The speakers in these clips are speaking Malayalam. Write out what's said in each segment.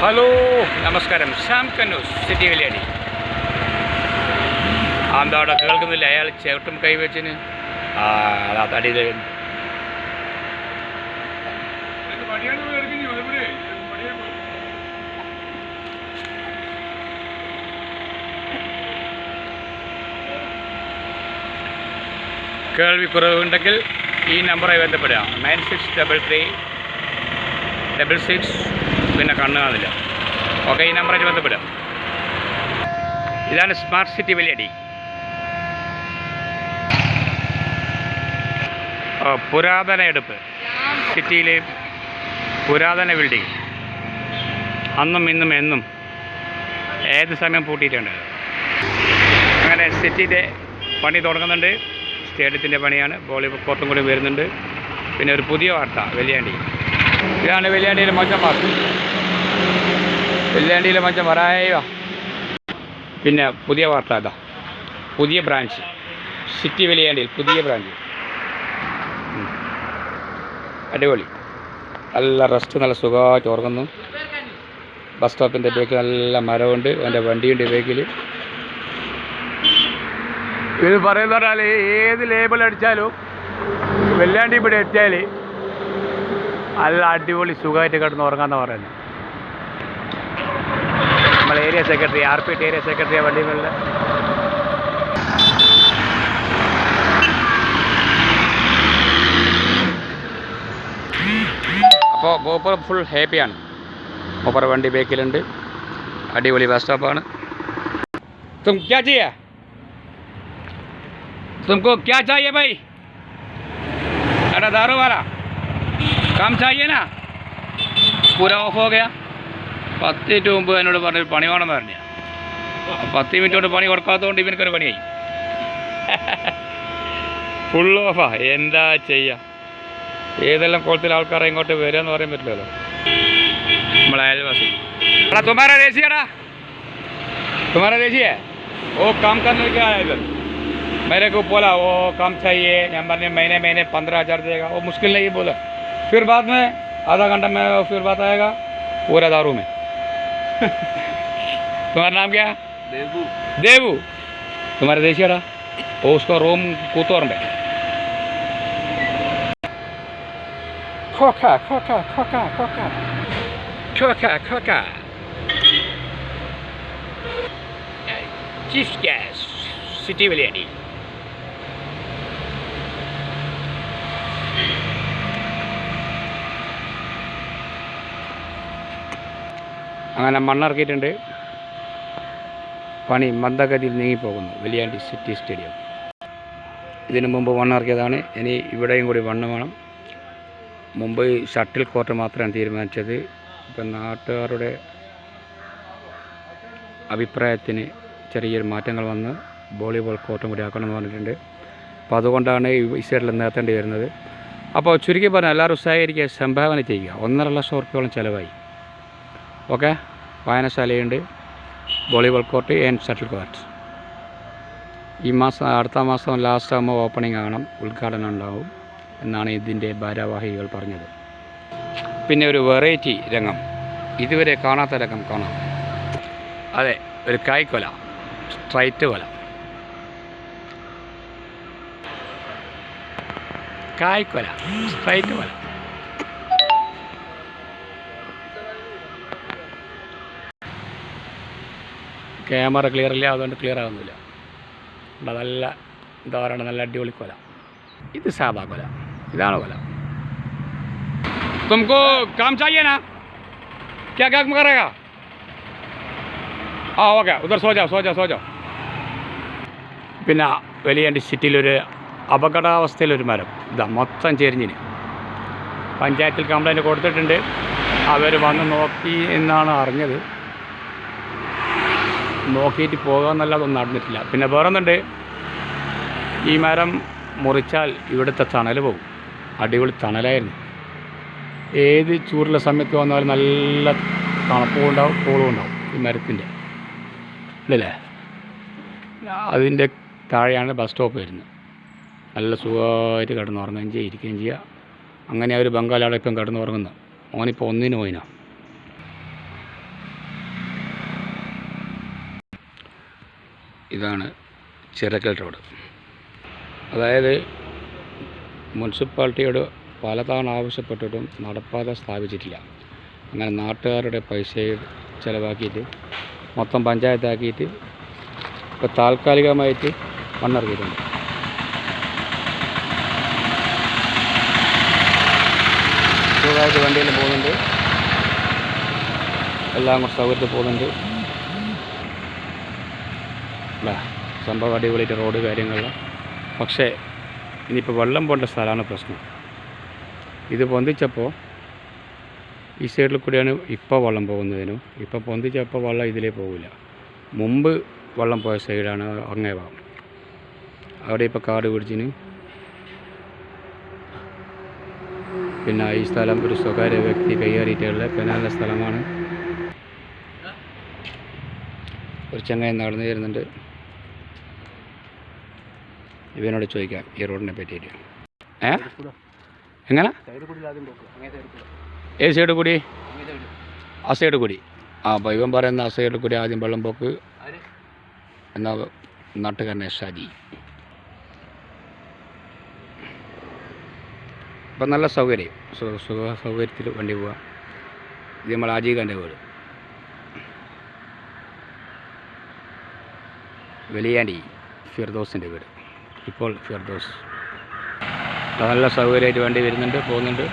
ഹലോ നമസ്കാരം. ശ്യാം കന്നൂസ് സിറ്റി വെല്ലിയാടി. എന്താ അവിടെ കേൾക്കുന്നില്ല? അയാൾ ചവിട്ടും കൈവച്ചിന് അതാ തടി തരുന്നു. കേൾവിക്കുറവുണ്ടെങ്കിൽ ഈ നമ്പറായി ബന്ധപ്പെടുക 963366 പിന്നെ കണ്ണ് കാണില്ല. ഓക്കെ, ഈ നമ്പറായിട്ട് ബന്ധപ്പെടുക. ഇതാണ് സ്മാർട്ട് സിറ്റി വെല്ലിയാടി. പുരാതന എടുപ്പ് സിറ്റിയിൽ പുരാതന ബിൽഡിങ് അന്നും ഇന്നും എന്നും ഏത് സമയം പൂട്ടിയിട്ടുണ്ട്. അങ്ങനെ സിറ്റിയുടെ പണി തുടങ്ങുന്നുണ്ട്. സ്റ്റേഡിയത്തിൻ്റെ പണിയാണ്. വോളിബോൾ കോർട്ടും കൂടി വരുന്നുണ്ട്. പിന്നെ ഒരു പുതിയ വാർത്ത വെല്ലിയാണ്ടി. ഇതാണ് വെല്ലിയാണ്ടിയിലെ മൊഞ്ചം പാർക്ക്. വെല്ലിയാണ്ടിയിലെ മൊഞ്ചം പറയാ. പിന്നെ പുതിയ വാർത്ത അതാ, പുതിയ ബ്രാഞ്ച് സിറ്റി വെല്ലിയാണ്ടിയിൽ പുതിയ ബ്രാഞ്ച്. അടിപൊളി. നല്ല റെസ്റ്റ്, നല്ല സുഖമായിട്ട് ഉറങ്ങുന്നു. ബസ് സ്റ്റോപ്പിൻ്റെ ബേക്കിൽ നല്ല മരമുണ്ട്. എൻ്റെ വണ്ടിയുണ്ട് ബേക്കിൽ. ഇത് പറയുന്ന പറഞ്ഞാൽ ഏത് ലേബിൾ അടിച്ചാലും വെല്ലാണ്ടി ഇവിടെ എത്തിയാൽ നല്ല അടിപൊളി സുഖമായിട്ട് കിടന്ന് ഉറങ്ങാമെന്നാണ് പറയുന്നത്. നമ്മൾ ഏരിയ സെക്രട്ടറി, RPT ഏരിയ സെക്രട്ടറിയാണ് വണ്ടികളിൽ. അപ്പോൾ മൂപ്പർ ഫുൾ ഹാപ്പിയാണ്. മൂപ്പർ വണ്ടി ബേക്കിലുണ്ട്. അടിപൊളി ബസ് സ്റ്റോപ്പാണ്. തും ക്യാ ചെയ്യാ? तुमको क्या चाहिए भाई? अरे दारू वाला काम चाहिए ना? पूरा ऑफ हो गया. 10 മിനിറ്റ് മുമ്പ് എന്നോട് പറഞ്ഞു പണി വേണമെന്ന് പറഞ്ഞു. 10 മിനിറ്റ് കൊണ്ട് പണി കൊടുക്കാത്തതുകൊണ്ട് ഇവനക്കൊരു പണിയായി. ഫുൾ ഓഫാ. എന്താ ചെയ്യുക? ഏതെല്ലാം കുളത്തിൽ ആൾക്കാരെ ഇങ്ങോട്ട് വരിക എന്ന് പറയാൻ പറ്റില്ലല്ലോ. നമ്മളെ അയൽവാസി എടാ തുമാരാ ദേശിയടാ, തുമാരാ ദേശിയേ ഓ കാം करने क्या है इधर? मेरे को बोला वो काम चाहिए. नंबर ने महीने 15,000 देगा. वो मुश्किल नहीं बोला. फिर बाद में आधा घंटा में फिर बात आएगा पूरा दारू में. तुम्हारा नाम क्या? देवू. देवू तुम्हारा देशियाड़ा. वो उसका रूम कुतौर में. खोखा खोखा खोखा खोखा खोखा खोखा चीफ गैस सिटी वेल्लियाड़ी. അങ്ങനെ മണ്ണിറക്കിയിട്ടുണ്ട്. പണി മന്ദഗതിയിൽ നീങ്ങിപ്പോകുന്നു വെല്ലിയാണ്ടി സിറ്റി സ്റ്റേഡിയം. ഇതിനു മുമ്പ് മണ്ണിറക്കിയതാണ്. ഇനി ഇവിടെയും കൂടി മണ്ണ് വേണം. മുമ്പ് ഷട്ടിൽ കോർട്ട് മാത്രമാണ് തീരുമാനിച്ചത്. ഇപ്പം നാട്ടുകാരുടെ അഭിപ്രായത്തിന് ചെറിയൊരു മാറ്റങ്ങൾ വന്ന് വോളിബോൾ കോർട്ടും കൂടി ആക്കണമെന്ന് പറഞ്ഞിട്ടുണ്ട്. അപ്പോൾ അതുകൊണ്ടാണ് ഈ സൈഡിൽ നിർത്തേണ്ടി വരുന്നത്. അപ്പോൾ ചുരുക്കി പറഞ്ഞാൽ എല്ലാവരും സഹകരിക്കുക, സംഭാവന ചെയ്യുക. 1.5 ലക്ഷം ഉറുപ്പിയോളം ചിലവായി. ഓക്കെ, വായനശാലയുണ്ട്, volleyball court and shuttle court. ഈ മാസം അടുത്ത മാസം ലാസ്റ്റ് ആകുമ്പോൾ ഓപ്പണിംഗ് ആകണം, ഉദ്ഘാടനം ഉണ്ടാവും എന്നാണ് ഇതിൻ്റെ ഭാരവാഹികൾ പറഞ്ഞത്. പിന്നെ ഒരു വെറൈറ്റി രംഗം, ഇതുവരെ കാണാത്ത രംഗം കാണാം. അതെ, ഒരു കായ്ക്കൊല, സ്ട്രൈറ്റ് കൊല. കായ്ക്കൊല, സ്ട്രൈറ്റ് കൊല. ക്യാമറ ക്ലിയർ ഇല്ല, അതുകൊണ്ട് ക്ലിയർ ആകുന്നില്ല. നല്ല എന്താ പറയുക, നല്ല അടിപൊളി കൊല. ഇത് സാധാ കൊല, ഇതാണ് കൊല. तुमको काम चाहिए ना? क्या काम करेगा? हाँ ओके, उधर सो जाओ. പിന്നെ വെല്ലിയാണ്ടി സിറ്റിയിലൊരു അപകടാവസ്ഥയിലൊരു മരം ഇതാ മൊത്തം ചെരിഞ്ഞിന്. പഞ്ചായത്തിൽ കംപ്ലൈൻറ്റ് കൊടുത്തിട്ടുണ്ട്. അവർ വന്ന് നോക്കി എന്നാണ് അറിഞ്ഞത്. നോക്കിയിട്ട് പോകാമെന്നല്ലാതൊന്നും നടന്നിട്ടില്ല. പിന്നെ വേറൊന്നുണ്ട്, ഈ മരം മുറിച്ചാൽ ഇവിടുത്തെ തണൽ പോകും. അടിപൊളി തണലായിരുന്നു. ഏത് ചൂടുള്ള സമയത്ത് വന്നാലും നല്ല തണുപ്പും ഉണ്ടാവും, കോളും ഉണ്ടാവും ഈ മരത്തിൻ്റെ. അല്ലേ? അതിൻ്റെ താഴെയാണ് ബസ് സ്റ്റോപ്പ് വരുന്നത്. നല്ല സുഖമായിട്ട് കിടന്നുറങ്ങുകയും ചെയ്യുക, ഇരിക്കുകയും ചെയ്യുക. അങ്ങനെ ഒരു ബംഗാളി അവിടെ ഇപ്പം കിടന്നുറങ്ങുന്നത്. ഓനിപ്പോൾ ഒന്നിന് പോയിനാ. ഇതാണ് ചിറക്കൽ റോഡ്. അതായത് മുനിസിപ്പാലിറ്റിയോട് പലതവണ ആവശ്യപ്പെട്ടിട്ടും നടപ്പാത സ്ഥാപിച്ചിട്ടില്ല. അങ്ങനെ നാട്ടുകാരുടെ പൈസ ചിലവാക്കിയിട്ട് മൊത്തം പഞ്ചായത്താക്കിയിട്ട് ഇപ്പോൾ താൽക്കാലികമായിട്ട് മണ്ണിറക്കിയിട്ടുണ്ട്. സുഖമായിട്ട് വണ്ടിയിൽ പോകുന്നുണ്ട്, എല്ലാം കൂടെ സൗകര്യത്തിൽ പോകുന്നുണ്ട്. അല്ല, സംഭവം അടിപൊളിയിട്ട് റോഡ് കാര്യങ്ങളില്ല. പക്ഷേ ഇനിയിപ്പോൾ വെള്ളം പോകേണ്ട സ്ഥലമാണ് പ്രശ്നം. ഇത് പൊന്തിച്ചപ്പോൾ ഈ സൈഡിൽ കൂടിയാണ് ഇപ്പോൾ വെള്ളം പോകുന്നതിനും. ഇപ്പോൾ പൊന്തിച്ചപ്പോൾ വെള്ളം ഇതിലേ പോകില്ല. മുമ്പ് വെള്ളം പോയ സൈഡാണ് അങ്ങേ ഭാഗം. അവിടെ ഇപ്പോൾ കാട് പിടിച്ചിന്. പിന്നെ ഈ സ്ഥലം ഒരു സ്വകാര്യ വ്യക്തി കൈകാര്യമായിട്ടുള്ള കനാലിൻ്റെ സ്ഥലമാണ്. ഒരു ചങ്ങായി നടന്നു വരുന്നുണ്ട്. ഇവനോട് ചോദിക്കാം ഈ റോഡിനെ പറ്റിയിട്ട്. എങ്ങനെ? ഏത് സൈഡ് കൂടി? ആ സൈഡ് കൂടി. അപ്പോൾ ഇവൻ പറയുന്ന ആ സൈഡിൽ കൂടി ആദ്യം വെള്ളം പോക്ക് എന്നാ നാട്ടുകാരനെ ഷാജി. അപ്പം നല്ല സൗകര്യം, സൗകര്യത്തിൽ വണ്ടി പോവാം. ഇത് നമ്മൾ ആജീഖാൻ്റെ വീട്, വലിയാണ്ടി ഫിർദോസിൻ്റെ വീട്. ഇപ്പോൾ ഫിർദോസ്. നല്ല സൗകര്യമായിട്ട് വണ്ടി വരുന്നുണ്ട്, പോകുന്നുണ്ട്.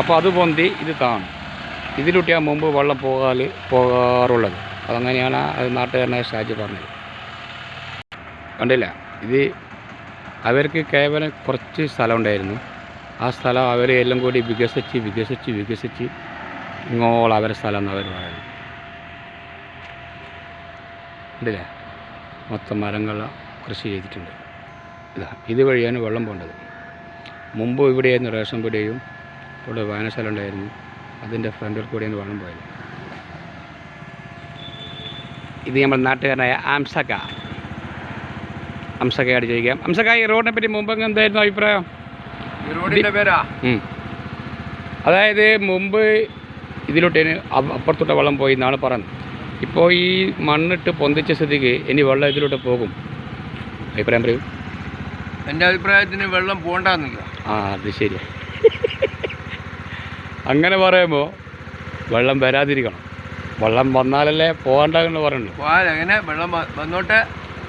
അപ്പോൾ അത് പൊന്തി ഇത് കാണും. ഇതിലൂട്ടിയാണ് മുമ്പ് വെള്ളം പോകാറുള്ളത്. അതങ്ങനെയാണ് അത് നാട്ടുകാരനായ ഷാജി പറഞ്ഞത്. കണ്ടില്ല, ഇത് അവർക്ക് കേവലം കുറച്ച് സ്ഥലം ഉണ്ടായിരുന്നു. ആ സ്ഥലം അവർ എല്ലാം കൂടി വികസിച്ച് ഇങ്ങോളം അവരുടെ സ്ഥലം എന്ന് അവർ പറയുന്നത്. കണ്ടില്ലേ, മൊത്തം മരങ്ങൾ കൃഷി ചെയ്തിട്ടുണ്ട്. ഇതുവഴിയാണ് വെള്ളം പോകേണ്ടത്. മുമ്പ് ഇവിടെയായിരുന്നു റേഷൻ പീടികയും ഇവിടെ വായനശാല ഉണ്ടായിരുന്നു. അതിൻ്റെ ഫ്രണ്ടിൽ കൂടിയാണ് വെള്ളം പോയത്. ഇത് നമ്മൾ നാട്ടുകാരനായ അംസക്കയോട് ചോദിക്കാം. അംസക്ക, ഈ റോഡിനെ പറ്റി മുമ്പ് എന്തായിരുന്നു അഭിപ്രായം? ഈ റോഡിൻ്റെ പേരാ? അതായത് മുമ്പ് ഇതിലോട്ടേന് അപ്പുറത്തോട്ട് വെള്ളം പോയി എന്നാണ് പറയുന്നത്. ഇപ്പോൾ ഈ മണ്ണിട്ട് പൊന്തിച്ച സ്ഥിതിക്ക് ഇനി വെള്ളം ഇതിലോട്ട് പോകും. അഭിപ്രായം പറയൂ. എൻ്റെ അഭിപ്രായത്തിന് വെള്ളം പോകണ്ടെന്നില്ല. അത് ശരിയാണ്. അങ്ങനെ പറയുമ്പോൾ വെള്ളം വരാതിരിക്കണം. വെള്ളം വന്നാലല്ലേ പോകണ്ടെന്ന് പറയുന്നു. അങ്ങനെ വെള്ളം വന്നോട്ടെ.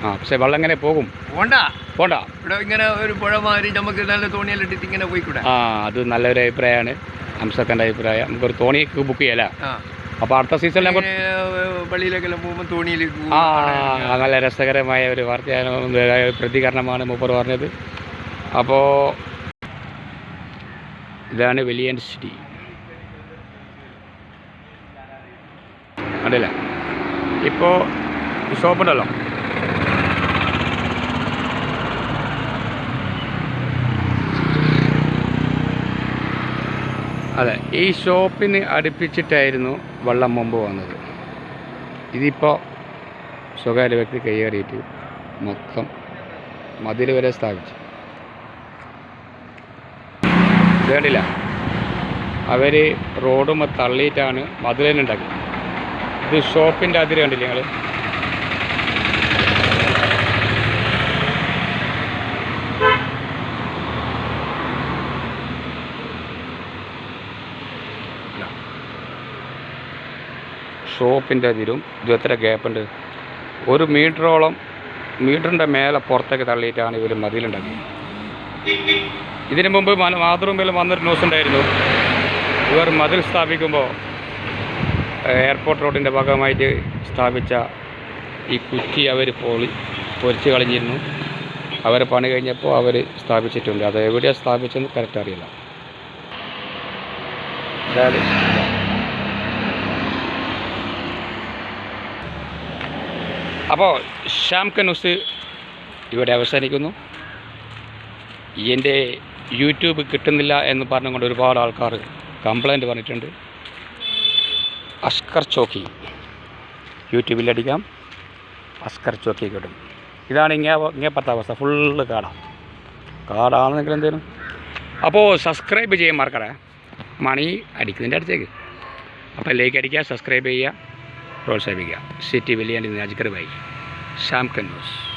പക്ഷെ വെള്ളം എങ്ങനെ പോകും? പോണ്ട. ഇവിടെ ഇങ്ങനെ ഒരു പുഴ മാറി നമുക്ക് നല്ല തോണിയെല്ലാം ഇങ്ങനെ പോയിക്കൂടെ? അത് നല്ലൊരു അഭിപ്രായമാണ് അംസക്കൻ്റെ അഭിപ്രായം. നമുക്കൊരു തോണിക്ക് ബുക്ക് ചെയ്യാലോ. അപ്പോൾ അടുത്ത സീസണിൽ പള്ളിയിലേക്കെല്ലാം പോകുമ്പോൾ തോണിയിൽ നല്ല രസകരമായ ഒരു വാർത്തയാണ്, പ്രതികരണമാണ് മൂപ്പർ പറഞ്ഞത്. അപ്പോൾ ഇതാണ് വലിയാണ്ടി സിറ്റി. കണ്ടില്ല, ഇപ്പോൾ ഷോപ്പുണ്ടല്ലോ, അതെ, ഈ ഷോപ്പിന് അടുപ്പിച്ചിട്ടായിരുന്നു വെള്ളം മുമ്പ് വന്നത്. ഇതിപ്പോൾ സ്വകാര്യ വ്യക്തി കൈയേറിയിട്ട് മൊത്തം മതിൽ വരെ സ്ഥാപിച്ചു. ഇത് കണ്ടില്ല, അവർ റോഡും തള്ളിയിട്ടാണ് മതിലിനുണ്ടാക്കി. ഇത് ഷോപ്പിൻ്റെ അതിര് കണ്ടില്ല നിങ്ങൾ? ഷോപ്പിൻ്റെ അതിരും ഇത് എത്ര ഗ്യാപ്പുണ്ട്? 1 മീറ്ററോളം, മീറ്ററിൻ്റെ മേലെ പുറത്തേക്ക് തള്ളിയിട്ടാണ് ഇവർ മതിലുണ്ടാക്കിയത്. ഇതിനു മുമ്പ് മാതൃഭൂമിയിൽ വന്നൊരു ന്യൂസ് ഉണ്ടായിരുന്നു. ഇവർ മതിൽ സ്ഥാപിക്കുമ്പോൾ എയർപോർട്ട് റോഡിൻ്റെ ഭാഗമായിട്ട് സ്ഥാപിച്ച ഈ കുറ്റി അവർ പൊരിച്ച് കളഞ്ഞിരുന്നു. അവർ പണി കഴിഞ്ഞപ്പോൾ അവർ സ്ഥാപിച്ചിട്ടുണ്ട്. അത് എവിടെയാണ് സ്ഥാപിച്ചതെന്ന് കറക്റ്റ് അറിയില്ല. അതായത് അപ്പോൾ ഷാംക ന്യൂസ് ഇവിടെ അവസാനിക്കുന്നു. എൻ്റെ യൂട്യൂബ് കിട്ടുന്നില്ല എന്ന് പറഞ്ഞുകൊണ്ട് ഒരുപാട് ആൾക്കാർ കംപ്ലൈൻറ്റ് പറഞ്ഞിട്ടുണ്ട്. അസ്കർ ചോക്കി യൂട്യൂബിലടിക്കാം, അസ്കർ ചോക്കി കിട്ടും. ഇതാണ് ഇങ്ങേപ്പുറത്തെ അവസ്ഥ, ഫുള്ള് കാടാണെന്നെങ്കിൽ എന്തേലും. അപ്പോൾ സബ്സ്ക്രൈബ് ചെയ്യാൻ മറക്കണേ. മണി അടിക്കുന്നതിൻ്റെ അടുത്തേക്ക്. അപ്പോൾ ലൈക്ക് അടിക്കുക, സബ്സ്ക്രൈബ് ചെയ്യുക, പ്രോത്സാഹിപ്പിക്കുക. സിറ്റി വലിയ രാജകർ ബൈ ശ്യാം കന്നൂസ്.